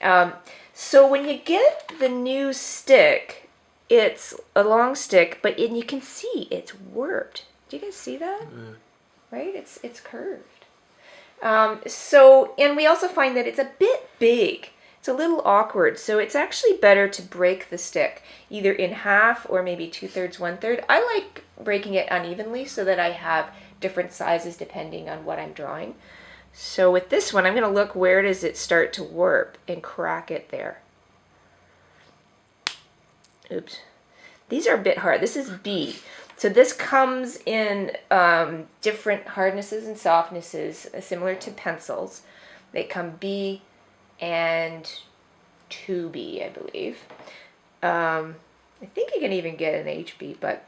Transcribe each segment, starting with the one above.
So when you get the new stick, it's a long stick, but you can see it's warped. Do you guys see that? Right? It's curved. And we also find that it's a bit big. It's a little awkward, so it's actually better to break the stick, either in half or maybe 2/3, 1/3. I like breaking it unevenly so that I have different sizes depending on what I'm drawing. So with this one, I'm going to look where does it start to warp and crack it there. Oops. These are a bit hard. This is B. So this comes in different hardnesses and softnesses, similar to pencils. They come B and 2B, I believe. I think you can even get an HB, but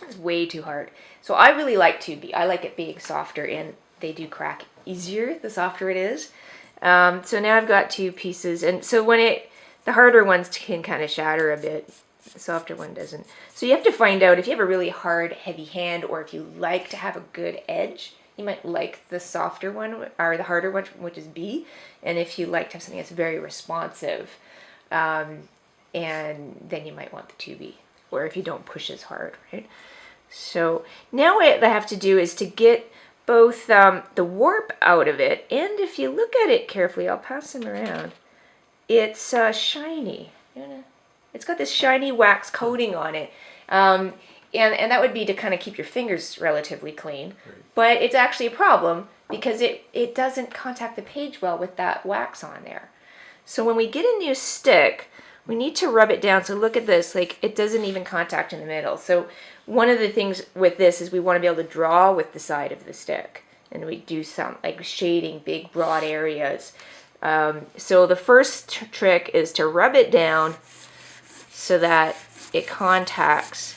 it's way too hard. So I really like 2B. I like it being softer, and they do crack easier the softer it is. So now I've got 2 pieces, and so the harder ones can kind of shatter a bit. The softer one doesn't. So you have to find out if you have a really hard, heavy hand, or if you like to have a good edge, you might like the softer one, or the harder one, which is B. And if you like to have something that's very responsive, and then you might want the 2B, or if you don't push as hard, right? So now what I have to do is to get both the warp out of it, and if you look at it carefully, I'll pass them around, it's shiny. It's got this shiny wax coating on it. And that would be to kind of keep your fingers relatively clean. Right. But it's actually a problem because it doesn't contact the page well with that wax on there. So when we get a new stick, we need to rub it down. So look at this, like it doesn't even contact in the middle. So one of the things with this is we want to be able to draw with the side of the stick. And we do some like shading big broad areas. So the first trick is to rub it down so that it contacts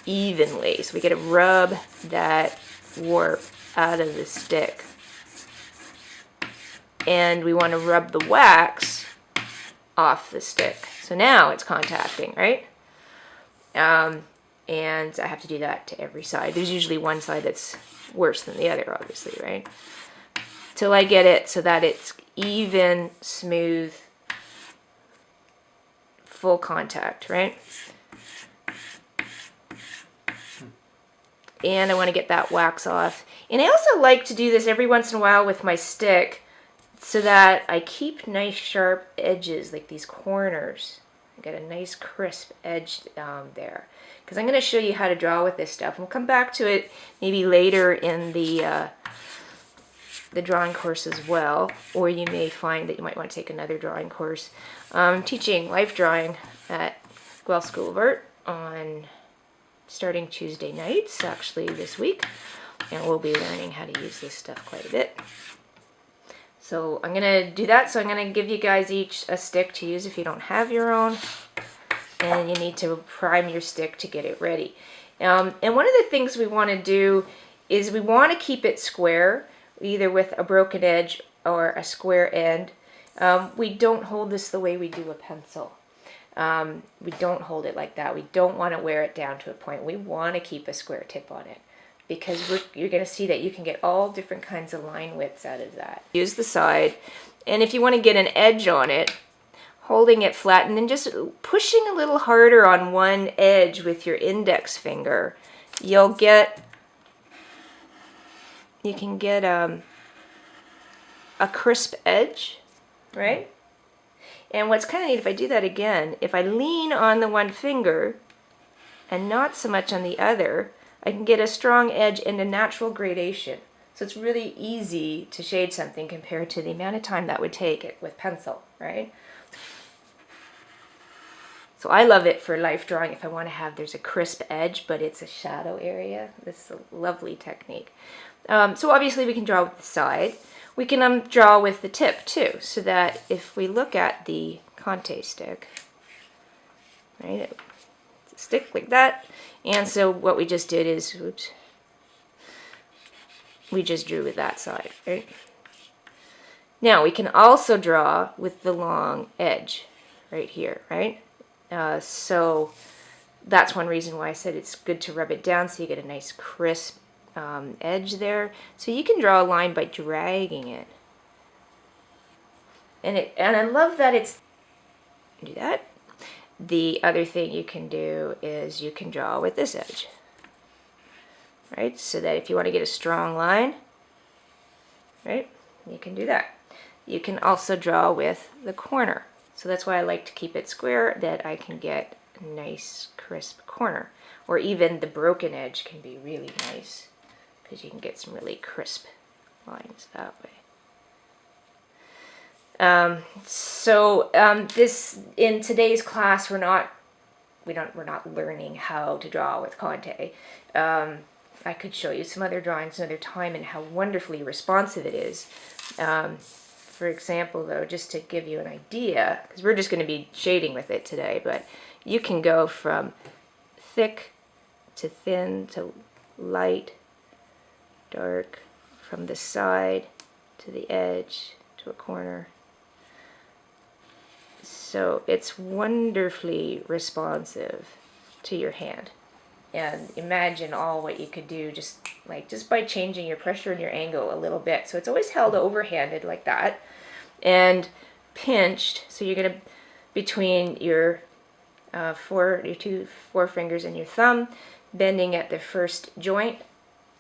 evenly. So we get to rub that warp out of the stick. And we want to rub the wax off the stick. So now it's contacting, right? And I have to do that to every side. There's usually one side that's worse than the other, obviously, right? Till I get it so that it's even, smooth, full contact, right? And I want to get that wax off. And I also like to do this every once in a while with my stick so that I keep nice sharp edges, like these corners. I get a nice crisp edge there. Because I'm going to show you how to draw with this stuff. We'll come back to it maybe later in the drawing course as well. Or you may find that you might want to take another drawing course. I'm teaching life drawing at Guelph School of Art on starting Tuesday nights, actually this week, and we'll be learning how to use this stuff quite a bit. So I'm going to do that. So I'm going to give you guys each a stick to use if you don't have your own, and you need to prime your stick to get it ready. And one of the things we want to do is we want to keep it square, either with a broken edge or a square end. We don't hold this the way we do a pencil. We don't hold it like that. We don't want to wear it down to a point. We want to keep a square tip on it because you're going to see that you can get all different kinds of line widths out of that. Use the side, and if you want to get an edge on it, holding it flat and then just pushing a little harder on one edge with your index finger, you can get a crisp edge, right? And what's kind of neat, if I do that again, if I lean on the one finger and not so much on the other, I can get a strong edge and a natural gradation. So it's really easy to shade something compared to the amount of time that would take with pencil, right? So I love it for life drawing if I want to have, there's a crisp edge, but it's a shadow area. This is a lovely technique. So obviously we can draw with the side. We can draw with the tip too, so that if we look at the Conte stick, right, it's a stick like that, and so what we just did is, oops, we just drew with that side, right? Now we can also draw with the long edge right here, right? So that's one reason why I said it's good to rub it down so you get a nice crisp edge there. So you can draw a line by dragging it. And I love that it's, do that. The other thing you can do is you can draw with this edge, right? So that if you want to get a strong line, right, you can do that. You can also draw with the corner. So that's why I like to keep it square, that I can get a nice crisp corner. Or even the broken edge can be really nice because you can get some really crisp lines that way. This, in today's class, we're not learning how to draw with Conte. I could show you some other drawings another time and how wonderfully responsive it is. For example, though, just to give you an idea, because we're just going to be shading with it today, but you can go from thick to thin to light, dark, from the side to the edge to a corner. So it's wonderfully responsive to your hand. And imagine all what you could do just by changing your pressure and your angle a little bit. So it's always held overhanded like that and pinched. So you're going to, between your your two forefingers and your thumb, bending at the first joint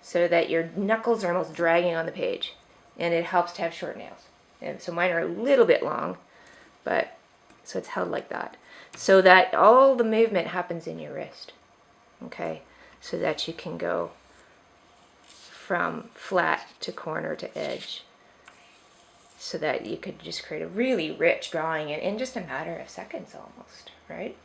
so that your knuckles are almost dragging on the page. And it helps to have short nails. And so mine are a little bit long, but so it's held like that. So that all the movement happens in your wrist. Okay, so that you can go from flat to corner to edge, so that you could just create a really rich drawing in just a matter of seconds almost, right?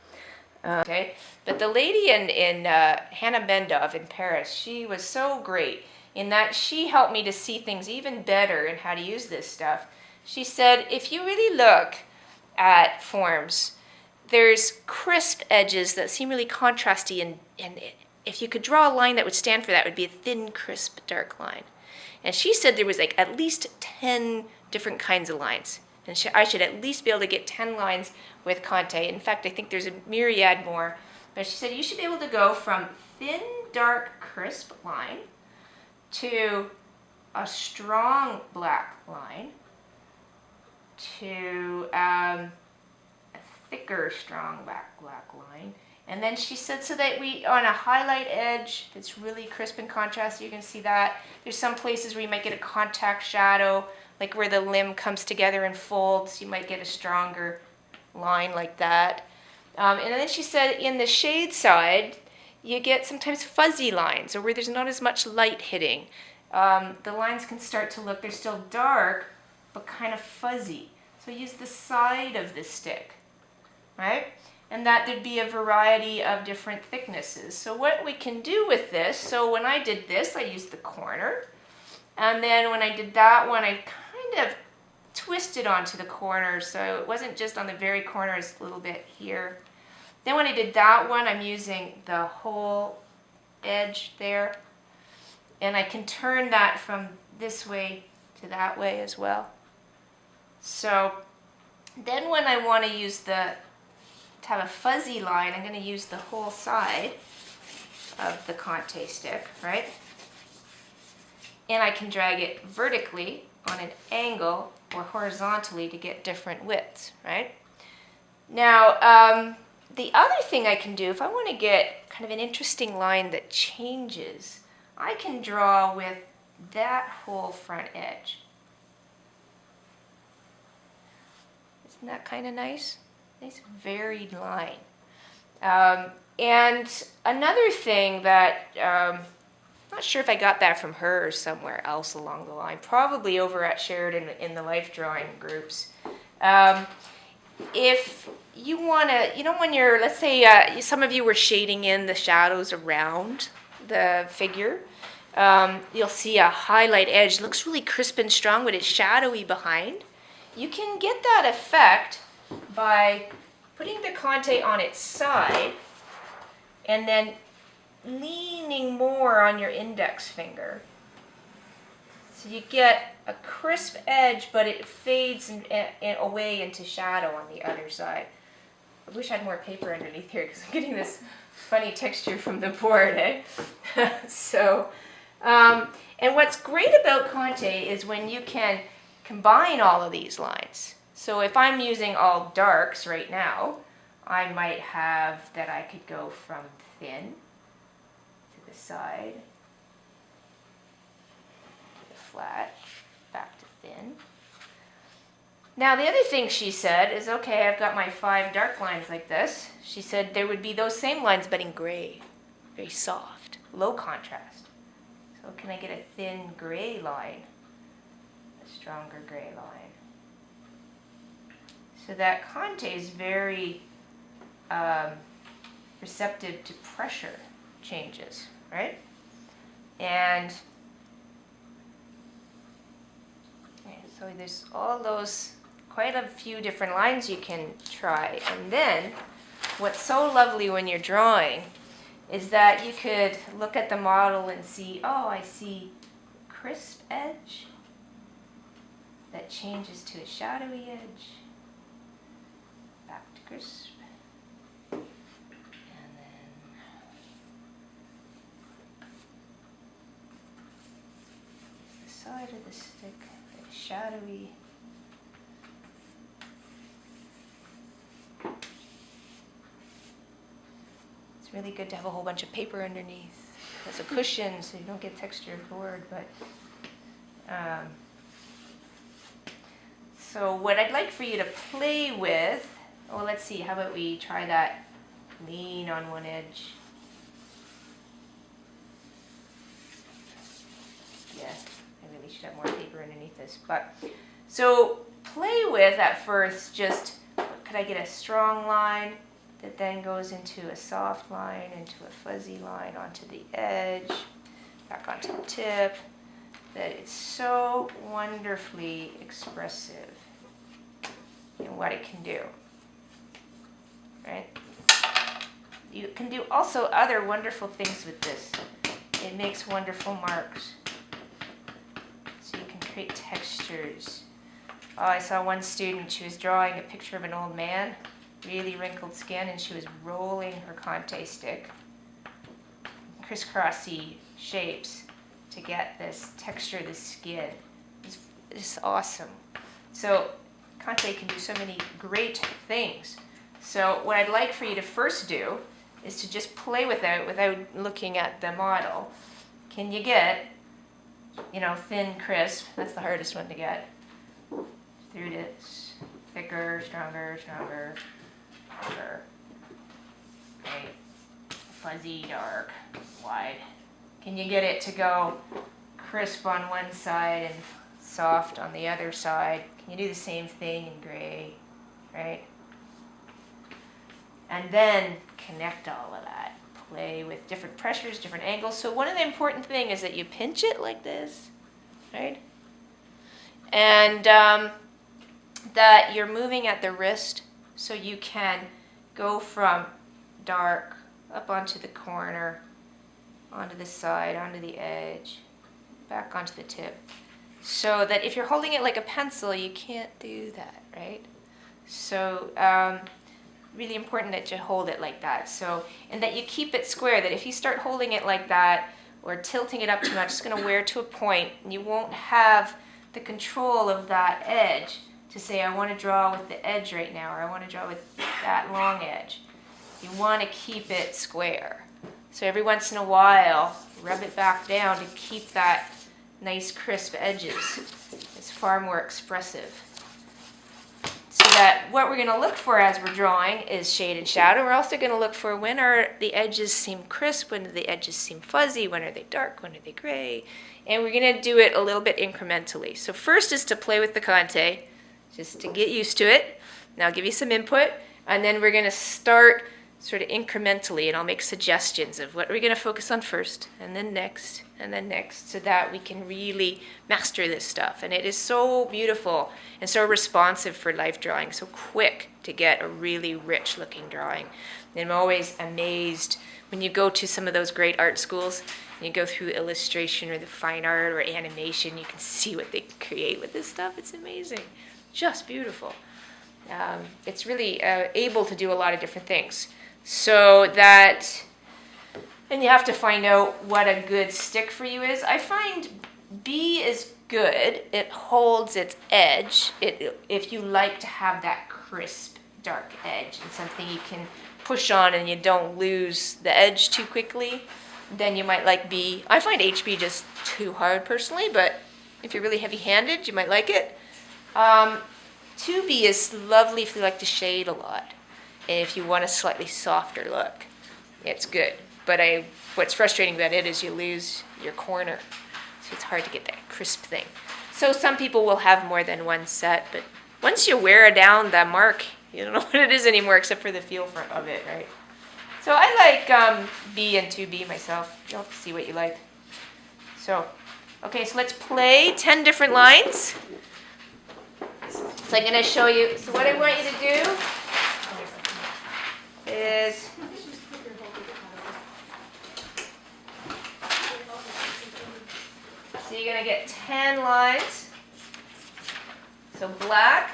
Okay, but the lady in Hannah Bendov in Paris, she was so great in that she helped me to see things even better and how to use this stuff. She said, if you really look at forms, there's crisp edges that seem really contrasty, and if you could draw a line that would stand for that, it would be a thin, crisp, dark line. And she said there was at least 10 different kinds of lines. And I should at least be able to get 10 lines with Conte. In fact, I think there's a myriad more. But she said you should be able to go from thin, dark, crisp line to a strong black line to a thicker, strong black line. And then she said so that on a highlight edge that's really crisp and contrasty, you can see that. There's some places where you might get a contact shadow, like where the limb comes together and folds. You might get a stronger line like that. And then she said in the shade side, you get sometimes fuzzy lines, or where there's not as much light hitting. The lines can start to look, they're still dark, but kind of fuzzy. So use the side of the stick, right? And that there'd be a variety of different thicknesses. So what we can do with this, so when I did this, I used the corner. And then when I did that one, I kind of twisted onto the corner. So it wasn't just on the very corner, it's a little bit here. Then when I did that one, I'm using the whole edge there. And I can turn that from this way to that way as well. So then when I want to use to have a fuzzy line, I'm going to use the whole side of the Conte stick, right? And I can drag it vertically on an angle or horizontally to get different widths, right? Now, the other thing I can do, if I want to get kind of an interesting line that changes, I can draw with that whole front edge. Isn't that kind of nice? Nice varied line. And another thing that, I'm not sure if I got that from her or somewhere else along the line, probably over at Sheridan in the life drawing groups. If you want to, when you're, let's say some of you were shading in the shadows around the figure, you'll see a highlight edge. It looks really crisp and strong, but it's shadowy behind. You can get that effect by putting the Conte on its side and then leaning more on your index finger. So you get a crisp edge, but it fades away into shadow on the other side. I wish I had more paper underneath here because I'm getting this funny texture from the board, eh? And what's great about Conte is when you can combine all of these lines. So if I'm using all darks right now, I might have that I could go from thin to the side, to the flat, back to thin. Now the other thing she said is, okay, I've got my 5 dark lines like this. She said there would be those same lines but in gray, very soft, low contrast. So can I get a thin gray line, a stronger gray line? So that Conte is very receptive to pressure changes, right? And so there's all those, quite a few different lines you can try. And then what's so lovely when you're drawing is that you could look at the model and see, oh, I see crisp edge that changes to a shadowy edge, back to crisp, and then the side of the stick, the shadowy. It's really good to have a whole bunch of paper underneath as a cushion so you don't get textured board. But so what I'd like for you to play with, oh, let's see, how about we try that lean on one edge. Yeah, I really should have more paper underneath this. But so play with at first just, could I get a strong line that then goes into a soft line, into a fuzzy line, onto the edge, back onto the tip, that it's so wonderfully expressive in what it can do, right? You can do also other wonderful things with this. It makes wonderful marks. So you can create textures. Oh, I saw one student, she was drawing a picture of an old man, really wrinkled skin, and she was rolling her Conte stick, crisscrossy shapes, to get this texture, this skin. It's awesome. So Conte can do so many great things. So what I'd like for you to first do is to just play with it without looking at the model. Can you get, thin, crisp? That's the hardest one to get. Through this, thicker, stronger, stronger. Right. Fuzzy, dark, wide. Can you get it to go crisp on one side and soft on the other side? Can you do the same thing in gray, right? And then connect all of that. Play with different pressures, different angles. So one of the important things is that you pinch it like this, right? And that you're moving at the wrist, so you can go from dark up onto the corner, onto the side, onto the edge, back onto the tip. So that if you're holding it like a pencil, you can't do that, right? So really important that you hold it like that. So, and that you keep it square, that if you start holding it like that or tilting it up too much, it's going to wear to a point, and you won't have the control of that edge to say, I want to draw with the edge right now, or I want to draw with that long edge. You want to keep it square. So every once in a while, rub it back down to keep that nice crisp edges. It's far more expressive. So that what we're going to look for as we're drawing is shade and shadow. We're also going to look for when are the edges seem crisp, when do the edges seem fuzzy, when are they dark, when are they gray. And we're going to do it a little bit incrementally. So first is to play with the Conte, just to get used to it. And I'll give you some input. And then we're going to start sort of incrementally, and I'll make suggestions of what we're going to focus on first, and then next, so that we can really master this stuff. And it is so beautiful and so responsive for life drawing, so quick to get a really rich looking drawing. And I'm always amazed when you go to some of those great art schools, and you go through illustration or the fine art or animation, you can see what they create with this stuff. It's amazing, just beautiful. It's really able to do a lot of different things. So that, and you have to find out what a good stick for you is. I find B is good. It holds its edge. If you like to have that crisp, dark edge and something you can push on and you don't lose the edge too quickly, then you might like B. I find HB just too hard personally, but if you're really heavy-handed, you might like it. 2B is lovely if you like to shade a lot. And if you want a slightly softer look, it's good. But what's frustrating about it is you lose your corner. So it's hard to get that crisp thing. So some people will have more than one set, but once you wear down the mark, you don't know what it is anymore except for the feel of it, right? So I like B and 2B myself. You'll have to see what you like. So, okay, so let's play 10 different lines. So I'm going to show you. So what I want you to do is so you're going to get 10 lines. So black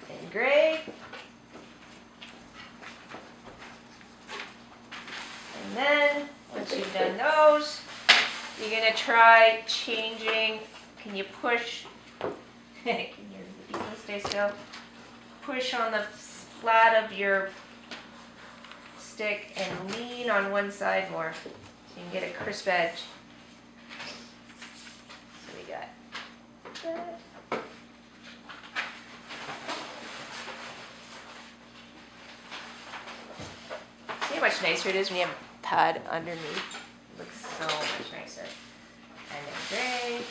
and gray. And then once you've done those, you're going to try changing. Can you push? Can you stay still? Push on the flat of your stick and lean on one side more so you can get a crisp edge. So we got that. See how much nicer it is when you have a pad underneath? It looks so much nicer. And then gray.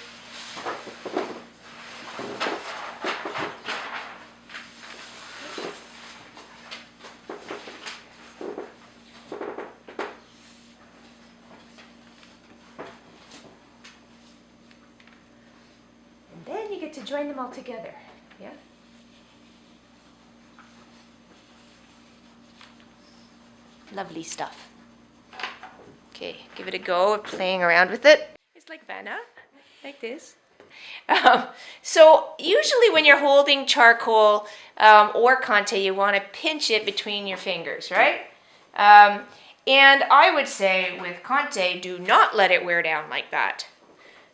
And then you get to join them all together. Yeah? Lovely stuff. Okay, give it a go of playing around with it. It's like Vanna, like this. So usually when you're holding charcoal or Conte, you want to pinch it between your fingers, right? And I would say with Conte, do not let it wear down like that.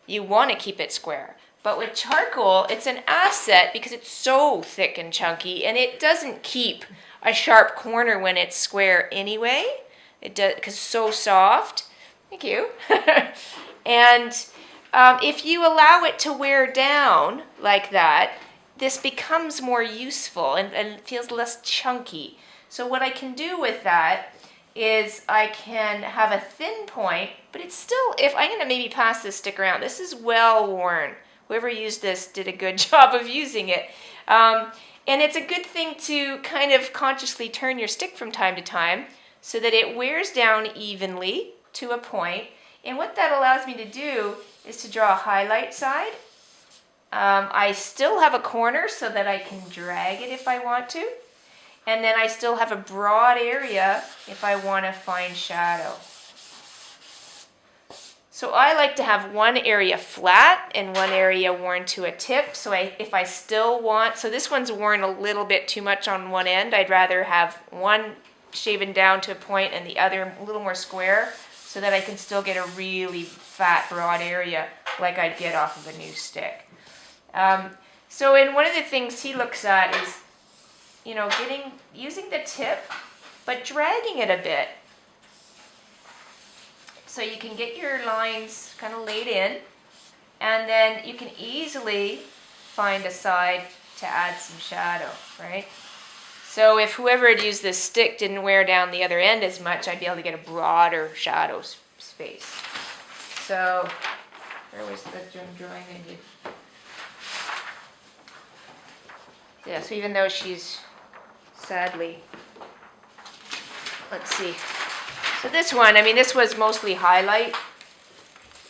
You want to keep it square. But with charcoal, it's an asset because it's so thick and chunky, and it doesn't keep a sharp corner when it's square anyway. It does because it's so soft. Thank you. And if you allow it to wear down like that, this becomes more useful and feels less chunky. So what I can do with that is I can have a thin point, but it's still, if I'm going to maybe pass this stick around, this is well worn. Whoever used this did a good job of using it. And it's a good thing to kind of consciously turn your stick from time to time so that it wears down evenly to a point. And what that allows me to do is to draw a highlight side. I still have a corner so that I can drag it if I want to. And then I still have a broad area if I want to find shadow. So I like to have one area flat and one area worn to a tip. So if I still want, so this one's worn a little bit too much on one end. I'd rather have one shaven down to a point and the other a little more square so that I can still get a really fat, broad area like I'd get off of a new stick. So in one of the things he looks at is, using the tip, but dragging it a bit. So you can get your lines kind of laid in, and then you can easily find a side to add some shadow, right? So if whoever had used this stick didn't wear down the other end as much, I'd be able to get a broader shadow space. So where was the drawing I did? Yeah, so even though she's sadly, let's see. So this one, this was mostly highlight,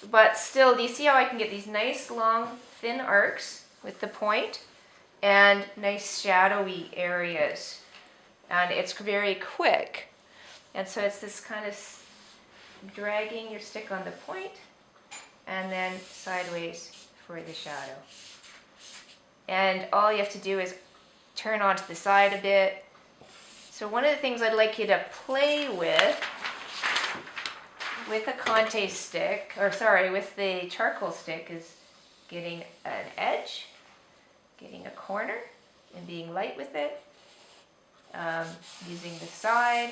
but still, do you see how I can get these nice long thin arcs with the point and nice shadowy areas? And it's very quick. And so it's this kind of dragging your stick on the point and then sideways for the shadow. And all you have to do is turn onto the side a bit. So one of the things I'd like you to play with, with a Conte stick, or sorry, with the charcoal stick, is getting an edge, getting a corner, and being light with it. Using the side.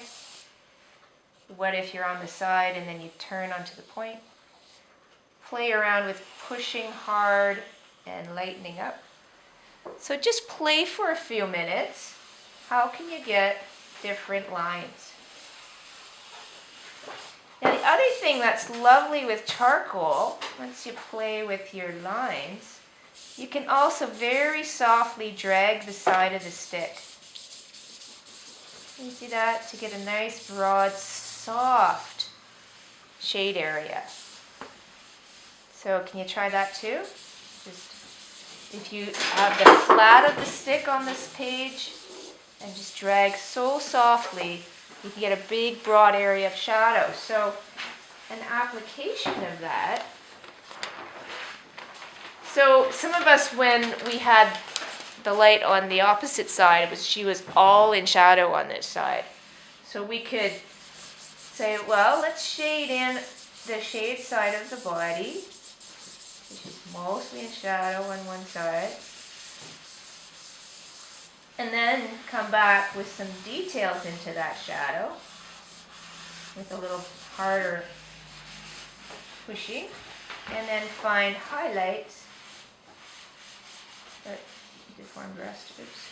What if you're on the side and then you turn onto the point? Play around with pushing hard and lightening up. So just play for a few minutes. How can you get different lines? Now the other thing that's lovely with charcoal, once you play with your lines, you can also very softly drag the side of the stick. You see that? To get a nice, broad, soft shade area. So can you try that too? Just if you have the flat of the stick on this page and just drag so softly, you can get a big, broad area of shadow. So an application of that. So some of us, when we had the light on the opposite side, she was all in shadow on this side. So we could say, well, let's shade in the shade side of the body, which is mostly in shadow on one side. And then come back with some details into that shadow with a little harder pushing. And then find highlights. Deformed rest, oops.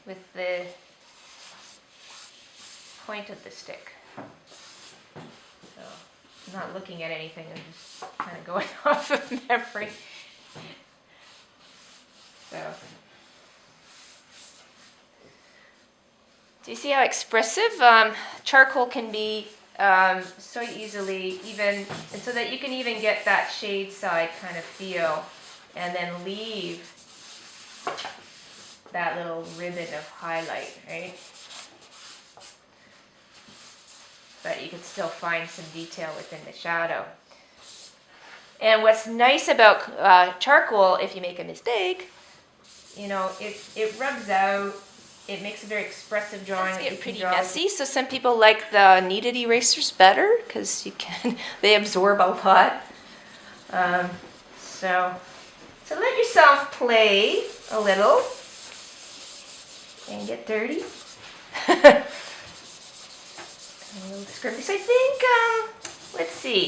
With the point of the stick. So I'm not looking at anything, I'm just kind of going off of memory. So do you see how expressive charcoal can be? So easily, even, and so that you can even get that shade side kind of feel, and then leave that little ribbon of highlight, right? But you can still find some detail within the shadow. And what's nice about charcoal, if you make a mistake, you know, it rubs out. It makes a very expressive drawing. It's get pretty messy, so some people like the kneaded erasers better because they absorb a lot. So let yourself play a little and get dirty. A little scribbles. I think, let's see.